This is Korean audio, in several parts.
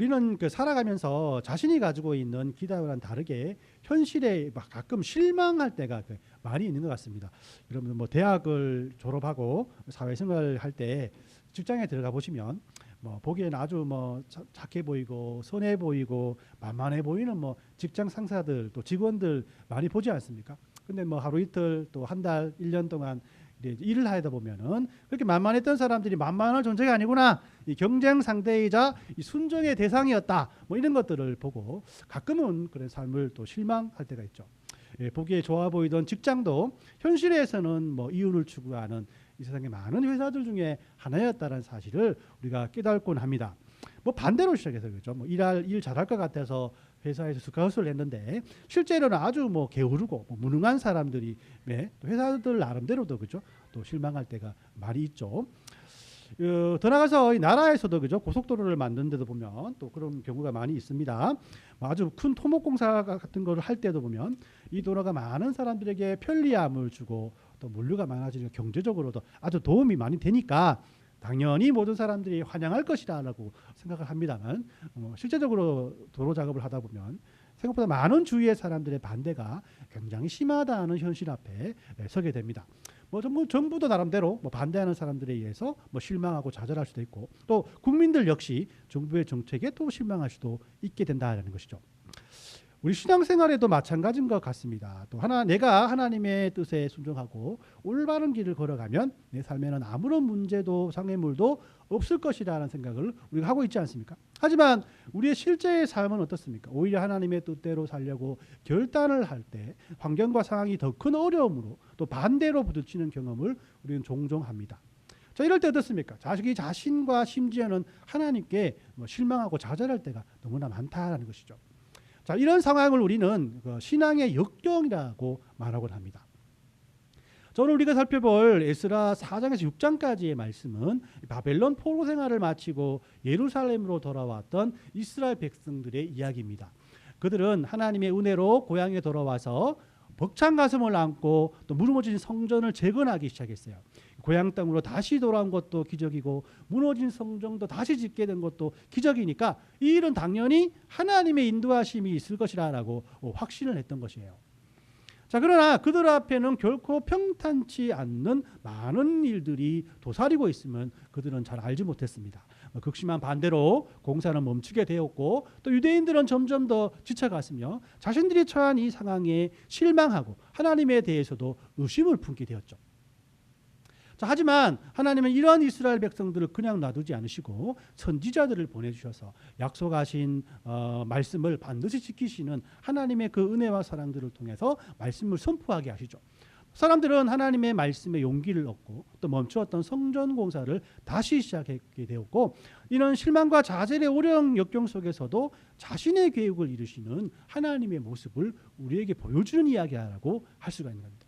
우리는 그 살아가면서 자신이 가지고 있는 기대와는 다르게 현실에 막 가끔 실망할 때가 많이 있는 것 같습니다. 여러분 뭐 대학을 졸업하고 사회생활 할 때 직장에 들어가 보시면 뭐 보기에는 아주 뭐 착해 보이고 선해 보이고 만만해 보이는 뭐 직장 상사들 또 직원들 많이 보지 않습니까? 근데 뭐 하루 이틀 또 한 달, 1년 동안 일을 하다 보면은 그렇게 만만했던 사람들이 만만할 존재가 아니구나. 이 경쟁 상대이자 이 순종의 대상이었다. 뭐 이런 것들을 보고 가끔은 그런 삶을 또 실망할 때가 있죠. 예, 보기에 좋아 보이던 직장도 현실에서는 뭐 이윤을 추구하는 이 세상에 많은 회사들 중에 하나였다는 사실을 우리가 깨닫곤 합니다. 뭐 반대로 시작해서 그렇죠. 뭐 일 잘할 것 같아서 회사에서 스카웃을 했는데 실제로는 아주 뭐 게으르고 뭐 무능한 사람들이 또 회사들 나름대로도 그죠. 또 실망할 때가 많이 있죠. 더 나가서 이 나라에서도 그죠. 고속도로를 만드는 데도 보면 또 그런 경우가 많이 있습니다. 아주 큰 토목공사 같은 거를 할 때도 보면 이 도로가 많은 사람들에게 편리함을 주고 또 물류가 많아지는 경제적으로도 아주 도움이 많이 되니까 당연히 모든 사람들이 환영할 것이라고 생각을 합니다만 실제적으로 도로 작업을 하다 보면 생각보다 많은 주위의 사람들의 반대가 굉장히 심하다는 현실 앞에 서게 됩니다. 뭐 정부도 나름대로 뭐 반대하는 사람들에 의해서 뭐 실망하고 좌절할 수도 있고 또 국민들 역시 정부의 정책에 또 실망할 수도 있게 된다는 것이죠. 우리 신앙생활에도 마찬가지인 것 같습니다. 또 내가 하나님의 뜻에 순종하고 올바른 길을 걸어가면 내 삶에는 아무런 문제도 장애물도 없을 것이라는 생각을 우리가 하고 있지 않습니까? 하지만 우리의 실제의 삶은 어떻습니까? 오히려 하나님의 뜻대로 살려고 결단을 할 때 환경과 상황이 더 큰 어려움으로 또 반대로 부딪히는 경험을 우리는 종종 합니다. 자, 이럴 때 어떻습니까? 자기 자신과 심지어는 하나님께 실망하고 좌절할 때가 너무나 많다는 것이죠. 자, 이런 상황을 우리는 신앙의 역경이라고 말하곤 합니다. 오늘 우리가 살펴볼 에스라 4장에서 6장까지의 말씀은 바벨론 포로 생활을 마치고 예루살렘으로 돌아왔던 이스라엘 백성들의 이야기입니다. 그들은 하나님의 은혜로 고향에 돌아와서 벅찬 가슴을 안고 또 무너진 성전을 재건하기 시작했어요. 고향 땅으로 다시 돌아온 것도 기적이고 무너진 성전도 다시 짓게 된 것도 기적이니까 이 일은 당연히 하나님의 인도하심이 있을 것이라고 확신을 했던 것이에요. 자, 그러나 그들 앞에는 결코 평탄치 않는 많은 일들이 도사리고 있음은 그들은 잘 알지 못했습니다. 극심한 반대로 공사는 멈추게 되었고 또 유대인들은 점점 더 지쳐갔으며 자신들이 처한 이 상황에 실망하고 하나님에 대해서도 의심을 품게 되었죠. 자, 하지만 하나님은 이런 이스라엘 백성들을 그냥 놔두지 않으시고 선지자들을 보내주셔서 약속하신 말씀을 반드시 지키시는 하나님의 그 은혜와 사랑들을 통해서 말씀을 선포하게 하시죠. 사람들은 하나님의 말씀에 용기를 얻고 또 멈추었던 성전 공사를 다시 시작하게 되었고 이런 실망과 좌절의 어려운 역경 속에서도 자신의 계획을 이루시는 하나님의 모습을 우리에게 보여주는 이야기라고 할 수가 있는 겁니다.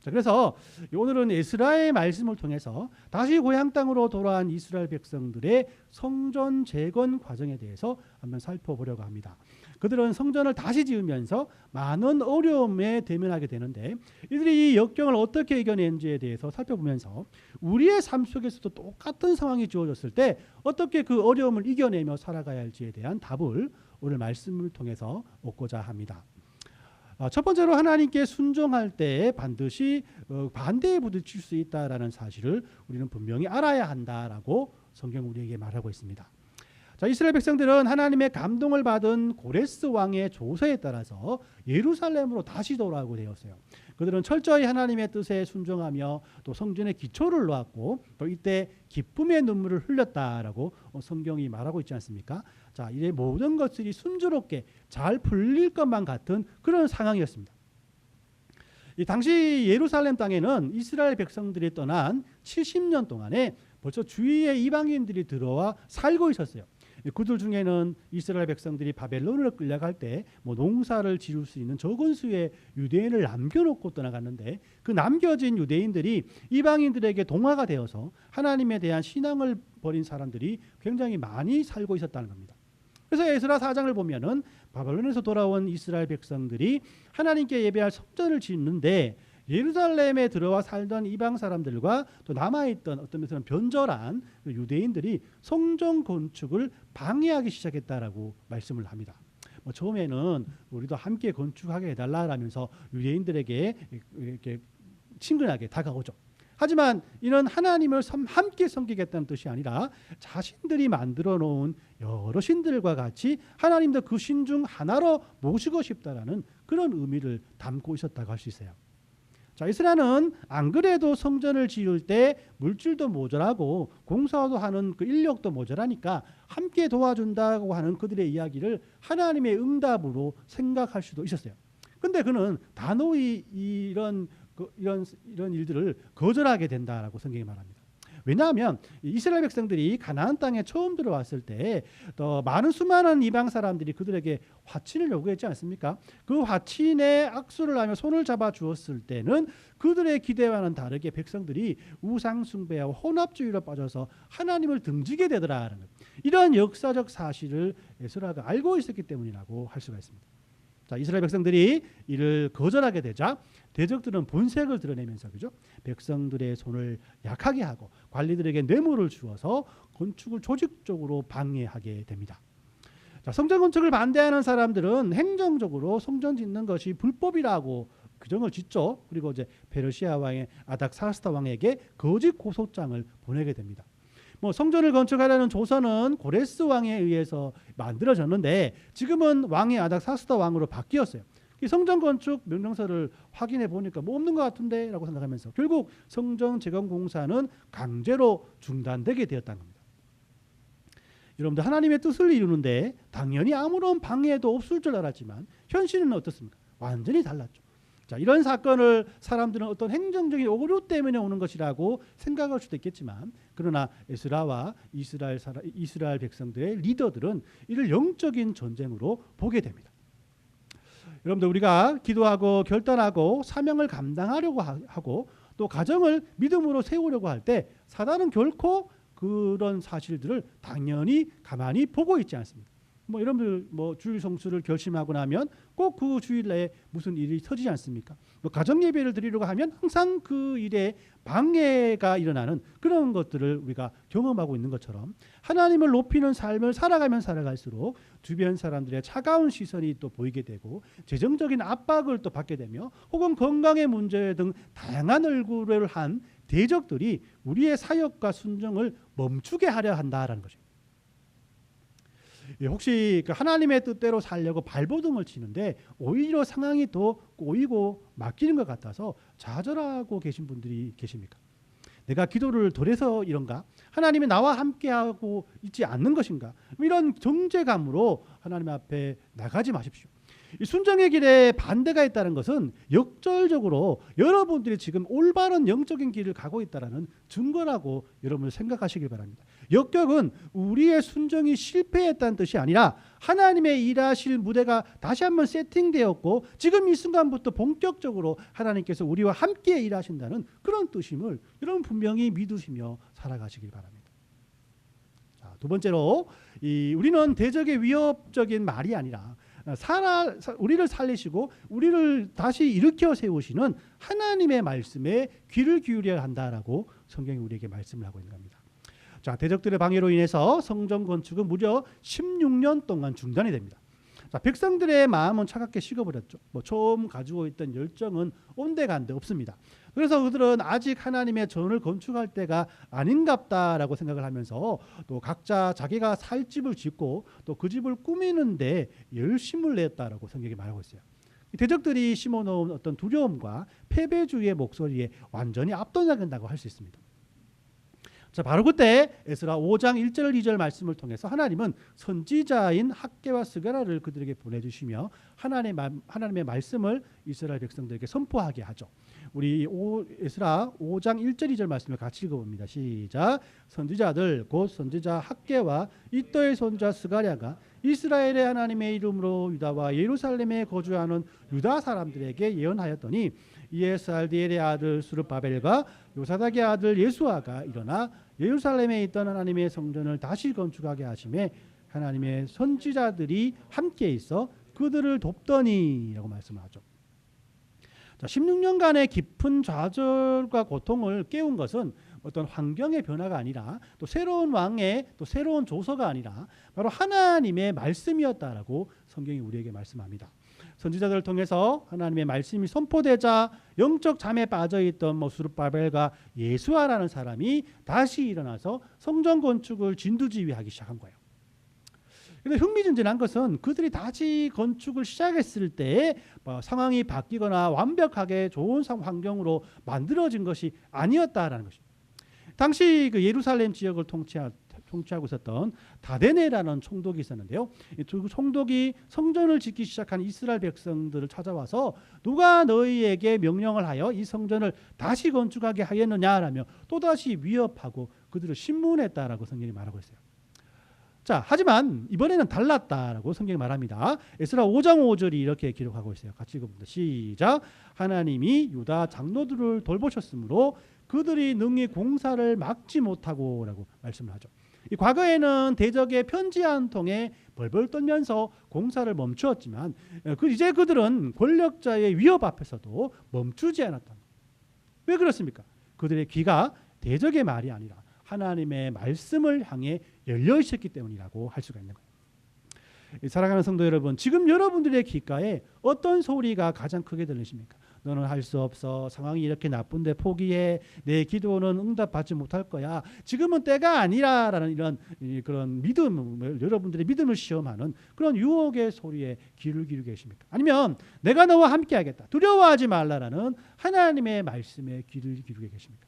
자, 그래서 오늘은 에스라의 말씀을 통해서 다시 고향 땅으로 돌아온 이스라엘 백성들의 성전 재건 과정에 대해서 한번 살펴보려고 합니다. 그들은 성전을 다시 지으면서 많은 어려움에 대면하게 되는데 이들이 이 역경을 어떻게 이겨낸지에 대해서 살펴보면서 우리의 삶 속에서도 똑같은 상황이 주어졌을 때 어떻게 그 어려움을 이겨내며 살아가야 할지에 대한 답을 오늘 말씀을 통해서 얻고자 합니다. 첫 번째로 하나님께 순종할 때 반드시 반대에 부딪힐 수 있다라는 사실을 우리는 분명히 알아야 한다라고 성경 우리에게 말하고 있습니다. 자, 이스라엘 백성들은 하나님의 감동을 받은 고레스 왕의 조서에 따라서 예루살렘으로 다시 돌아오게 되었어요. 그들은 철저히 하나님의 뜻에 순종하며 또 성전의 기초를 놓았고 또 이때 기쁨의 눈물을 흘렸다라고 성경이 말하고 있지 않습니까? 자, 이 모든 것들이 순조롭게 잘 풀릴 것만 같은 그런 상황이었습니다. 이 당시 예루살렘 땅에는 이스라엘 백성들이 떠난 70년 동안에 벌써 주위의 이방인들이 들어와 살고 있었어요. 그들 중에는 이스라엘 백성들이 바벨론을 끌려갈 때 농사를 지을 수 있는 적은 수의 유대인을 남겨놓고 떠나갔는데 그 남겨진 유대인들이 이방인들에게 동화가 되어서 하나님에 대한 신앙을 버린 사람들이 굉장히 많이 살고 있었다는 겁니다. 그래서 에스라 4장을 보면은 바벨론에서 돌아온 이스라엘 백성들이 하나님께 예배할 성전을 짓는데 예루살렘에 들어와 살던 이방 사람들과 또 남아있던 어떤 면에서는 변절한 유대인들이 성전 건축을 방해하기 시작했다라고 말씀을 합니다. 처음에는 우리도 함께 건축하게 해달라라면서 유대인들에게 이렇게 친근하게 다가오죠. 하지만 이는 하나님을 함께 섬기겠다는 뜻이 아니라 자신들이 만들어 놓은 여러 신들과 같이 하나님도 그 신 중 하나로 모시고 싶다라는 그런 의미를 담고 있었다고 할 수 있어요. 자, 이스라엘은 안 그래도 성전을 지을 때 물질도 모자라고 공사도 하는 그 인력도 모자라니까 함께 도와준다고 하는 그들의 이야기를 하나님의 응답으로 생각할 수도 있었어요. 근데 그는 단호히 이런 일들을 거절하게 된다라고 성경이 말합니다. 왜냐하면 이스라엘 백성들이 가나안 땅에 처음 들어왔을 때 많은 수많은 이방 사람들이 그들에게 화친을 요구했지 않습니까? 그 화친에 악수를 하며 손을 잡아 주었을 때는 그들의 기대와는 다르게 백성들이 우상 숭배와 혼합주의로 빠져서 하나님을 등지게 되더라라는 이런 역사적 사실을 에스라가 알고 있었기 때문이라고 할 수가 있습니다. 자, 이스라엘 백성들이 이를 거절하게 되자 대적들은 본색을 드러내면서 그죠? 백성들의 손을 약하게 하고 관리들에게 뇌물을 주어서 건축을 조직적으로 방해하게 됩니다. 자, 성전 건축을 반대하는 사람들은 행정적으로 성전 짓는 것이 불법이라고 규정을 짓죠. 그리고 이제 페르시아 왕의 아닥사스다 왕에게 거짓 고소장을 보내게 됩니다. 성전을 건축하려는 조서는 고레스 왕에 의해서 만들어졌는데 지금은 왕이 아닥사스다 왕으로 바뀌었어요. 이 성전 건축 명령서를 확인해 보니까 없는 것 같은데 라고 생각하면서 결국 성전 재건 공사는 강제로 중단되게 되었다는 겁니다. 여러분들, 하나님의 뜻을 이루는데 당연히 아무런 방해도 없을 줄 알았지만 현실은 어떻습니까? 완전히 달랐죠. 자, 이런 사건을 사람들은 어떤 행정적인 오류 때문에 오는 것이라고 생각할 수도 있겠지만, 그러나 에스라와 이스라엘 백성들의 리더들은 이를 영적인 전쟁으로 보게 됩니다. 여러분들, 우리가 기도하고 결단하고 사명을 감당하려고 하고 또 가정을 믿음으로 세우려고 할 때 사단은 결코 그런 사실들을 당연히 가만히 보고 있지 않습니다. 여러분들 주일 성수를 결심하고 나면 꼭 그 주일 내에 무슨 일이 터지지 않습니까? 가정 예배를 드리려고 하면 항상 그 일에 방해가 일어나는 그런 것들을 우리가 경험하고 있는 것처럼 하나님을 높이는 삶을 살아가면 살아갈수록 주변 사람들의 차가운 시선이 또 보이게 되고 재정적인 압박을 또 받게 되며 혹은 건강의 문제 등 다양한 얼굴을 한 대적들이 우리의 사역과 순종을 멈추게 하려 한다라는 것입니다. 혹시 하나님의 뜻대로 살려고 발버둥을 치는데 오히려 상황이 더 꼬이고 막히는 것 같아서 좌절하고 계신 분들이 계십니까? 내가 기도를 덜해서 이런가? 하나님이 나와 함께하고 있지 않는 것인가? 이런 정죄감으로 하나님 앞에 나가지 마십시오. 이 순종의 길에 반대가 있다는 것은 역설적으로 여러분들이 지금 올바른 영적인 길을 가고 있다는 증거라고 여러분 생각하시길 바랍니다. 역격은 우리의 순종이 실패했다는 뜻이 아니라 하나님의 일하실 무대가 다시 한번 세팅되었고 지금 이 순간부터 본격적으로 하나님께서 우리와 함께 일하신다는 그런 뜻임을 여러분 분명히 믿으시며 살아가시길 바랍니다. 자, 두 번째로 우리는 대적의 위협적인 말이 아니라 우리를 살리시고 우리를 다시 일으켜 세우시는 하나님의 말씀에 귀를 기울여야 한다라고 성경이 우리에게 말씀을 하고 있는 겁니다. 자, 대적들의 방해로 인해서 성전 건축은 무려 16년 동안 중단이 됩니다. 자, 백성들의 마음은 차갑게 식어버렸죠. 처음 가지고 있던 열정은 온데간데 없습니다. 그래서 그들은 아직 하나님의 전을 건축할 때가 아닌갑다라고 생각을 하면서 또 각자 자기가 살 집을 짓고 또 그 집을 꾸미는데 열심을 냈다라고 성경이 말하고 있어요. 대적들이 심어놓은 어떤 두려움과 패배주의의 목소리에 완전히 압도당한다고 할 수 있습니다. 자, 바로 그때 에스라 5장 1절 2절 말씀을 통해서 하나님은 선지자인 학개와 스가랴를 그들에게 보내주시며 하나님의 말씀을 이스라엘 백성들에게 선포하게 하죠. 우리 에스라 5장 1절 2절 말씀을 같이 읽어봅니다. 시작. 선지자들 곧 선지자 학개와 이더의 손자 스가랴가 이스라엘의 하나님의 이름으로 유다와 예루살렘에 거주하는 유다 사람들에게 예언하였더니 이에 살디엘의 아들 스룹바벨과 요사닥의 아들 예수아가 일어나 예루살렘에 있던 하나님의 성전을 다시 건축하게 하심에 하나님의 선지자들이 함께 있어 그들을 돕더니라고 말씀하죠. 자, 16년간의 깊은 좌절과 고통을 깨운 것은 어떤 환경의 변화가 아니라 또 새로운 왕의 또 새로운 조서가 아니라 바로 하나님의 말씀이었다라고 성경이 우리에게 말씀합니다. 선지자들을 통해서 하나님의 말씀이 선포되자 영적 잠에 빠져있던 스룹바벨과 예수아라는 사람이 다시 일어나서 성전 건축을 진두지휘하기 시작한 거예요. 그런데 흥미진진한 것은 그들이 다시 건축을 시작했을 때 상황이 바뀌거나 완벽하게 좋은 환경으로 만들어진 것이 아니었다라는 것입니다. 당시 그 예루살렘 지역을 통치하고 있었던 다데네라는 총독이 있었는데요. 이 총독이 성전을 짓기 시작한 이스라엘 백성들을 찾아와서 누가 너희에게 명령을 하여 이 성전을 다시 건축하게 하였느냐라며 또다시 위협하고 그들을 신문했다라고 성경이 말하고 있어요. 자, 하지만 이번에는 달랐다라고 성경이 말합니다. 에스라 5장 5절이 이렇게 기록하고 있어요. 같이 읽어봅니다. 시작. 하나님이 유다 장로들을 돌보셨으므로 그들이 능히 공사를 막지 못하고 라고 말씀을 하죠. 이 과거에는 대적의 편지 한 통에 벌벌 떨면서 공사를 멈추었지만 이제 그들은 권력자의 위협 앞에서도 멈추지 않았다. 왜 그렇습니까? 그들의 귀가 대적의 말이 아니라 하나님의 말씀을 향해 열려 있었기 때문이라고 할 수가 있는 거예요. 사랑하는 성도 여러분, 지금 여러분들의 귓가에 어떤 소리가 가장 크게 들리십니까? 너는 할 수 없어. 상황이 이렇게 나쁜데 포기해. 내 기도는 응답받지 못할 거야. 지금은 때가 아니라라는 이런 그런 믿음을 여러분들의 믿음을 시험하는 그런 유혹의 소리에 귀를 기울이고 계십니까? 아니면 내가 너와 함께하겠다. 두려워하지 말라라는 하나님의 말씀에 귀를 기울이고 계십니까?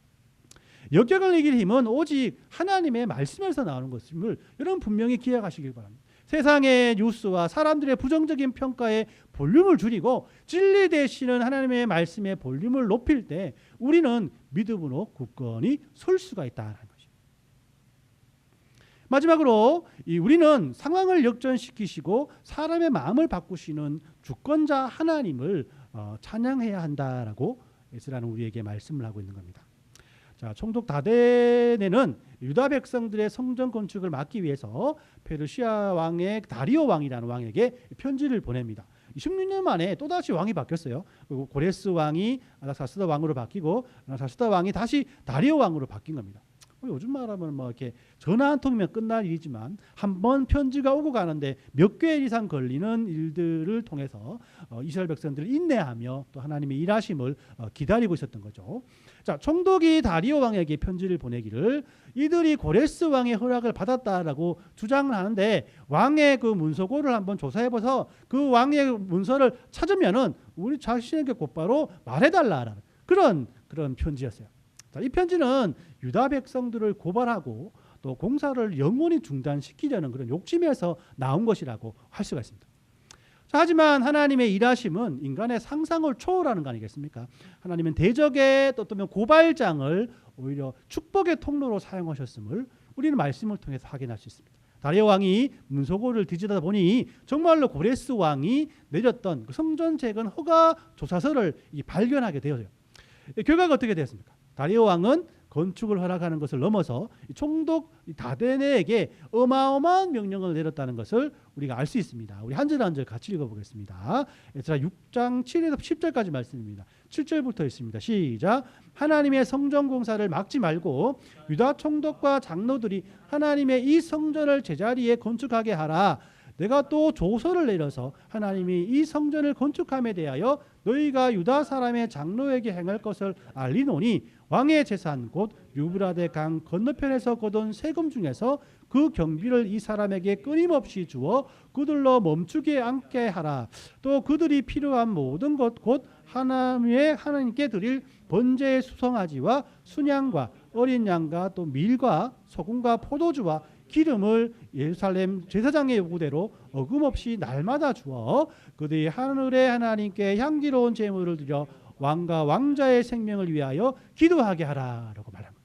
역경을 이길 힘은 오직 하나님의 말씀에서 나오는 것임을 여러분 분명히 기억하시길 바랍니다. 세상의 뉴스와 사람들의 부정적인 평가에 볼륨을 줄이고 진리 되시는 하나님의 말씀의 볼륨을 높일 때 우리는 믿음으로 굳건히 설 수가 있다는 것입니다. 마지막으로 우리는 상황을 역전시키시고 사람의 마음을 바꾸시는 주권자 하나님을 찬양해야 한다라고 에스라는 우리에게 말씀을 하고 있는 겁니다. 자, 총독 다데네는 유다 백성들의 성전 건축을 막기 위해서 페르시아 왕의 다리오 왕이라는 왕에게 편지를 보냅니다. 16년 만에 또다시 왕이 바뀌었어요. 그리고 고레스 왕이 아닥사스다 왕으로 바뀌고 아닥사스다 왕이 다시 다리오 왕으로 바뀐 겁니다. 요즘 말하면 이렇게 전화 한 통이면 끝날 일이지만 한번 편지가 오고 가는데 몇 개월 이상 걸리는 일들을 통해서 이스라엘 백성들을 인내하며 또 하나님의 일하심을 기다리고 있었던 거죠. 자, 총독이 다리오 왕에게 편지를 보내기를 이들이 고레스 왕의 허락을 받았다라고 주장을 하는데 왕의 그 문서고를 한번 조사해봐서 그 왕의 문서를 찾으면은 우리 자신에게 곧바로 말해달라라는 그런 편지였어요. 자, 이 편지는 유다 백성들을 고발하고 또 공사를 영원히 중단시키려는 그런 욕심에서 나온 것이라고 할 수가 있습니다. 자, 하지만 하나님의 일하심은 인간의 상상을 초월하는 거 아니겠습니까? 하나님은 대적의 어떤 고발장을 오히려 축복의 통로로 사용하셨음을 우리는 말씀을 통해서 확인할 수 있습니다. 다리오 왕이 문서고를 뒤지다 보니 정말로 고레스 왕이 내렸던 그 성전 재건 허가 조사서를 발견하게 되어요. 결과가 어떻게 되었습니까? 다리오 왕은 건축을 허락하는 것을 넘어서 총독 다데네에게 어마어마한 명령을 내렸다는 것을 우리가 알 수 있습니다. 우리 한 절 한 절 같이 읽어보겠습니다. 에스라 6장 7에서 10절까지 말씀입니다. 7절부터 있습니다. 시작. 하나님의 성전 공사를 막지 말고 유다 총독과 장로들이 하나님의 이 성전을 제자리에 건축하게 하라. 내가 또 조서를 내려서 하나님이 이 성전을 건축함에 대하여 너희가 유다 사람의 장로에게 행할 것을 알리노니 왕의 재산 곧 유브라데 강 건너편에서 거둔 세금 중에서 그 경비를 이 사람에게 끊임없이 주어 그들로 멈추게 않게 하라. 또 그들이 필요한 모든 것 곧 하나님께 드릴 번제의 수송아지와 순양과 어린 양과 또 밀과 소금과 포도주와 기름을 예루살렘 제사장의 요구대로 어금없이 날마다 주어 그들이 하늘의 하나님께 향기로운 제물을 드려 왕과 왕자의 생명을 위하여 기도하게 하라라고 말합니다.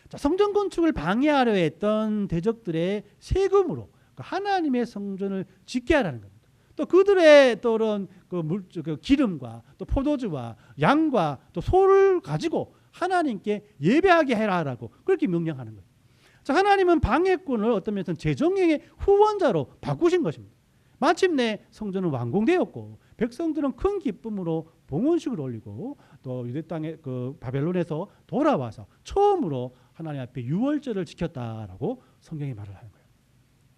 자, 성전 건축을 방해하려 했던 대적들의 세금으로 하나님의 성전을 짓게 하라는 겁니다. 또 그들의 또는 그 기름과 또 포도주와 양과 또 소를 가지고 하나님께 예배하게 해라라고 그렇게 명령하는 거예요. 자, 하나님은 방해꾼을 어떤 면에서는 재정의 후원자로 바꾸신 것입니다. 마침내 성전은 완공되었고 백성들은 큰 기쁨으로 봉헌식을 올리고 또 유대 땅에 그 바벨론에서 돌아와서 처음으로 하나님 앞에 유월절을 지켰다라고 성경이 말을 하는 거예요.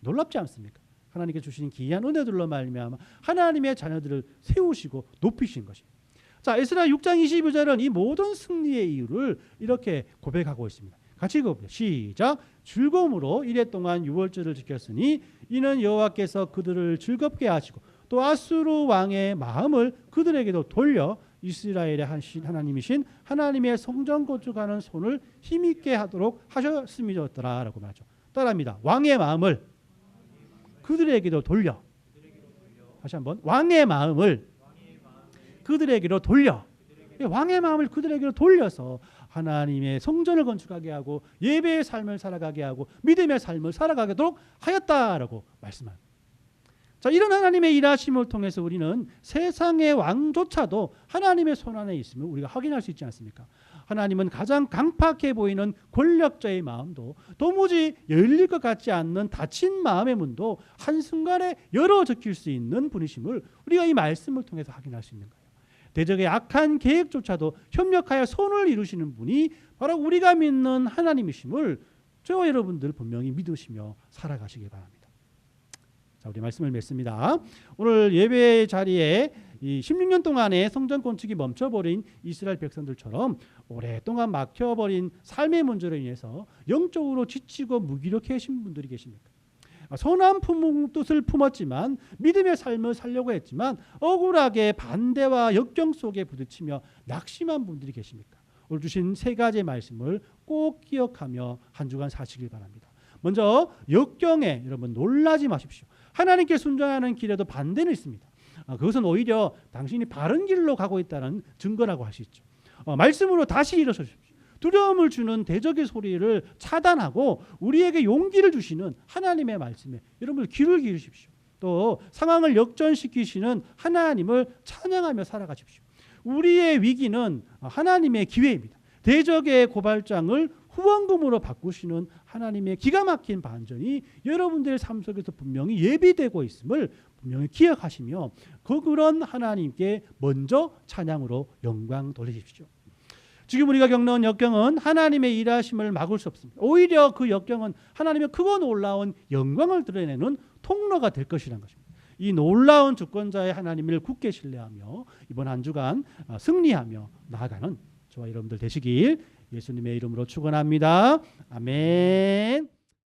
놀랍지 않습니까? 하나님께 주신 귀한 은혜들로 말미암아 하나님의 자녀들을 세우시고 높이신 것입니다. 자, 에스라 6장 22절은 이 모든 승리의 이유를 이렇게 고백하고 있습니다. 같이 읽어보죠. 시작. 즐거움으로 이래 동안 유월절을 지켰으니 이는 여호와께서 그들을 즐겁게 하시고 또 아수르 왕의 마음을 그들에게도 돌려 이스라엘의 하나님이신 하나님의 성전 건축하는 손을 힘있게 하도록 하셨음이었더라라고 말하죠. 따라합니다. 왕의 마음을 그들에게도 돌려. 다시 한번. 왕의 마음을 그들에게로 돌려. 왕의 마음을 그들에게로 돌려서 하나님의 성전을 건축하게 하고 예배의 삶을 살아가게 하고 믿음의 삶을 살아가도록 하였다라고 말씀합니다. 자, 이런 하나님의 일하심을 통해서 우리는 세상의 왕조차도 하나님의 손 안에 있음을 우리가 확인할 수 있지 않습니까? 하나님은 가장 강팍해 보이는 권력자의 마음도 도무지 열릴 것 같지 않는 닫힌 마음의 문도 한순간에 열어 제낄 수 있는 분이심을 우리가 이 말씀을 통해서 확인할 수 있는 거예요. 대적의 악한 계획조차도 협력하여 손을 이루시는 분이 바로 우리가 믿는 하나님이심을 저와 여러분들 분명히 믿으시며 살아가시기 바랍니다. 자, 우리 말씀을 맺습니다. 오늘 예배 자리에 이 16년 동안의 성전 건축이 멈춰버린 이스라엘 백성들처럼 오랫동안 막혀버린 삶의 문제로 인해서 영적으로 지치고 무기력해진 분들이 계십니까? 선한 뜻을 품었지만 믿음의 삶을 살려고 했지만 억울하게 반대와 역경 속에 부딪히며 낙심한 분들이 계십니까? 오늘 주신 세 가지의 말씀을 꼭 기억하며 한 주간 사시길 바랍니다. 먼저 역경에 여러분 놀라지 마십시오. 하나님께 순종하는 길에도 반대는 있습니다. 그것은 오히려 당신이 바른 길로 가고 있다는 증거라고 할 수 있죠. 말씀으로 다시 일어서십시오. 두려움을 주는 대적의 소리를 차단하고 우리에게 용기를 주시는 하나님의 말씀에 여러분 귀를 기울이십시오. 또 상황을 역전시키시는 하나님을 찬양하며 살아가십시오. 우리의 위기는 하나님의 기회입니다. 대적의 고발장을 후원금으로 바꾸시는 하나님의 기가 막힌 반전이 여러분들의 삶 속에서 분명히 예비되고 있음을 분명히 기억하시며 그런 하나님께 먼저 찬양으로 영광 돌리십시오. 지금 우리가 겪는 역경은 하나님의 일하심을 막을 수 없습니다. 오히려 그 역경은 하나님의 크고 놀라운 영광을 드러내는 통로가 될 것이라는 것입니다. 이 놀라운 주권자의 하나님을 굳게 신뢰하며 이번 한 주간 승리하며 나아가는 저와 여러분들 되시길 예수님의 이름으로 축원합니다. 아멘.